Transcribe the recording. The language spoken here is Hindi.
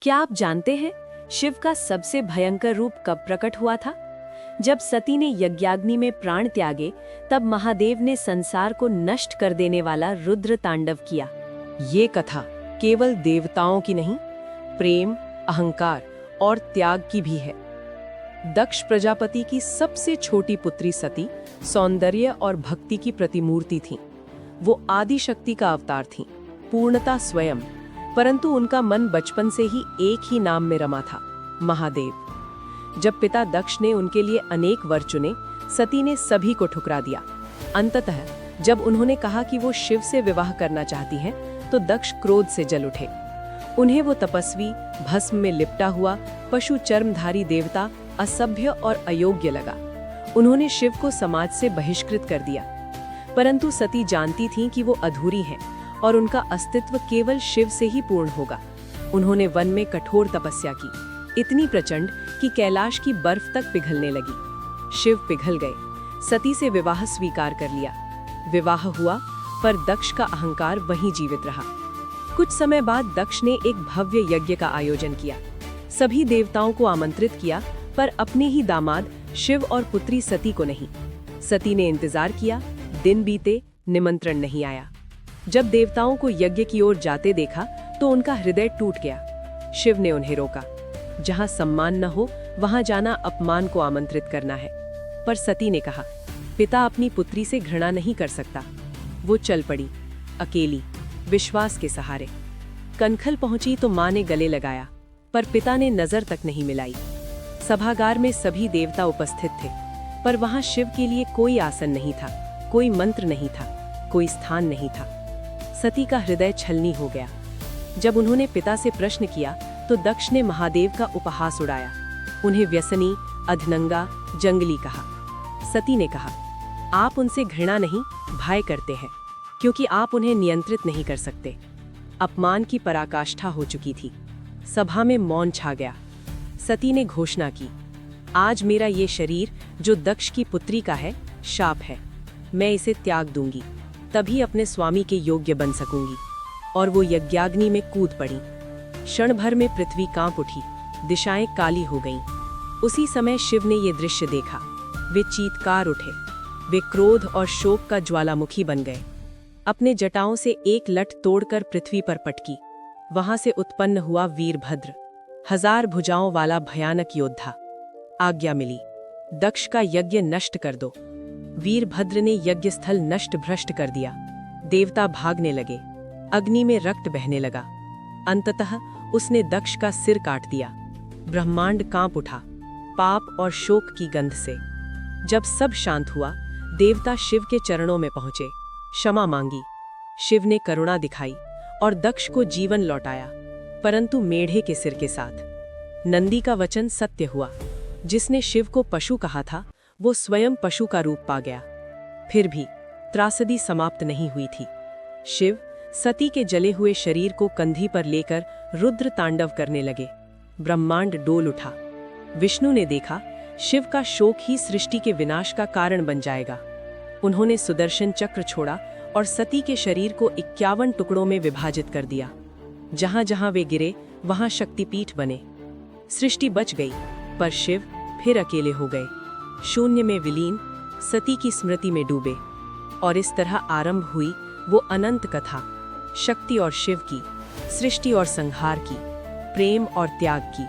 क्या आप जानते हैं शिव का सबसे भयंकर रूप कब प्रकट हुआ था? जब सती ने यज्ञाग्नि में प्राण त्यागे, तब महादेव ने संसार को नष्ट कर देने वाला रुद्र तांडव किया। ये कथा केवल देवताओं की नहीं, प्रेम, अहंकार और त्याग की भी है। दक्ष प्रजापति की सबसे छोटी पुत्री सती सौंदर्य और भक्ति की प्रतिमूर्ति थी। वो आदि शक्ति का अवतार थी, पूर्णता स्वयं। परंतु उनका मन बचपन से ही एक ही नाम में रमा था, महादेव। जब पिता दक्ष ने उनके लिए अनेक वर चुने, सती ने सभी को ठुकरा दिया। अंततः जब उन्होंने कहा कि वो शिव से विवाह करना चाहती हैं, तो दक्ष क्रोध से जल उठे। उन्हें वो तपस्वी, भस्म में लिपटा हुआ, पशु चर्मधारी देवता असभ्य और अयोग्य लगा। उन्होंने शिव को समाज से बहिष्कृत कर दिया। परंतु सती जानती थीं कि वो अधूरी हैं और उनका अस्तित्व केवल शिव से ही पूर्ण होगा। उन्होंने वन में कठोर तपस्या की, इतनी प्रचंड कि कैलाश की बर्फ तक पिघलने लगी। शिव पिघल गए, सती से विवाह स्वीकार कर लिया। विवाह हुआ, पर दक्ष का अहंकार वहीं जीवित रहा। कुछ समय बाद दक्ष ने एक भव्य यज्ञ का आयोजन किया। सभी देवताओं को आमंत्रित किया, पर अपने ही दामाद शिव और पुत्री सती को नहीं। सती ने इंतजार किया, दिन बीते, निमंत्रण नहीं आया। जब देवताओं को यज्ञ की ओर जाते देखा, तो उनका हृदय टूट गया। शिव ने उन्हें रोका। जहां सम्मान न हो, वहां जाना अपमान को आमंत्रित करना है। पर सती ने कहा, पिता अपनी पुत्री से घृणा नहीं कर सकता। वो चल पड़ी, अकेली, विश्वास के सहारे। कनखल पहुंची तो मां ने गले लगाया, पर पिता ने नजर तक नहीं मिलाई। सभागार में सभी देवता उपस्थित थे, पर वहां शिव के लिए कोई आसन नहीं था, कोई मंत्र नहीं था, कोई स्थान नहीं था। सती का हृदय छलनी हो गया। जब उन्होंने पिता से प्रश्न किया, तो दक्ष ने महादेव का उपहास उड़ाया। उन्हें व्यसनी, अधनंगा, जंगली कहा। सती ने कहा, आप उनसे घृणा नहीं, भय करते हैं, क्योंकि आप उन्हें नियंत्रित नहीं कर सकते। अपमान की पराकाष्ठा हो चुकी थी। सभा में मौन छा गया। सती ने घोषणा की, आज मेरा ये शरीर जो दक्ष की पुत्री का है, शाप है। मैं इसे त्याग दूंगी, तभी अपने स्वामी के योग्य बन सकूंगी। और वो यज्ञाग्नि में कूद पड़ी। क्षण भर में पृथ्वी कांप उठी, दिशाएं काली हो गईं। उसी समय शिव ने ये दृश्य देखा। वे चीत्कार उठे, वे क्रोध और शोक का ज्वालामुखी बन गए। अपने जटाओं से एक लठ तोड़कर पृथ्वी पर पटकी। वहां से उत्पन्न हुआ वीरभद्र, 1000 भुजाओं वाला भयानक योद्धा। आज्ञा मिली, दक्ष का यज्ञ नष्ट कर दो। वीरभद्र ने यज्ञ स्थल नष्ट भ्रष्ट कर दिया। देवता भागने लगे, अग्नि में रक्त बहने लगा। अंततः उसने दक्ष का सिर काट दिया। ब्रह्मांड कांप उठा, पाप और शोक की गंध से। जब सब शांत हुआ, देवता शिव के चरणों में पहुंचे, क्षमा मांगी। शिव ने करुणा दिखाई और दक्ष को जीवन लौटाया, परंतु मेढ़े के सिर के साथ। नंदी का वचन सत्य हुआ। जिसने शिव को पशु कहा था, वो स्वयं पशु का रूप पा गया। फिर भी त्रासदी समाप्त नहीं हुई थी। शिव सती के जले हुए शरीर को कंधी पर लेकर रुद्र तांडव करने लगे। ब्रह्मांड डोल उठा। विष्णु ने देखा, शिव का शोक ही सृष्टि के विनाश का कारण बन जाएगा। उन्होंने सुदर्शन चक्र छोड़ा और सती के शरीर को 51 टुकड़ों में विभाजित कर दिया। जहां जहां वे गिरे, वहां शक्तिपीठ बने। सृष्टि बच गई, पर शिव फिर अकेले हो गए, शून्य में विलीन, सती की स्मृति में डूबे। और इस तरह आरंभ हुई वो अनंत कथा, शक्ति और शिव की, सृष्टि और संहार की, प्रेम और त्याग की।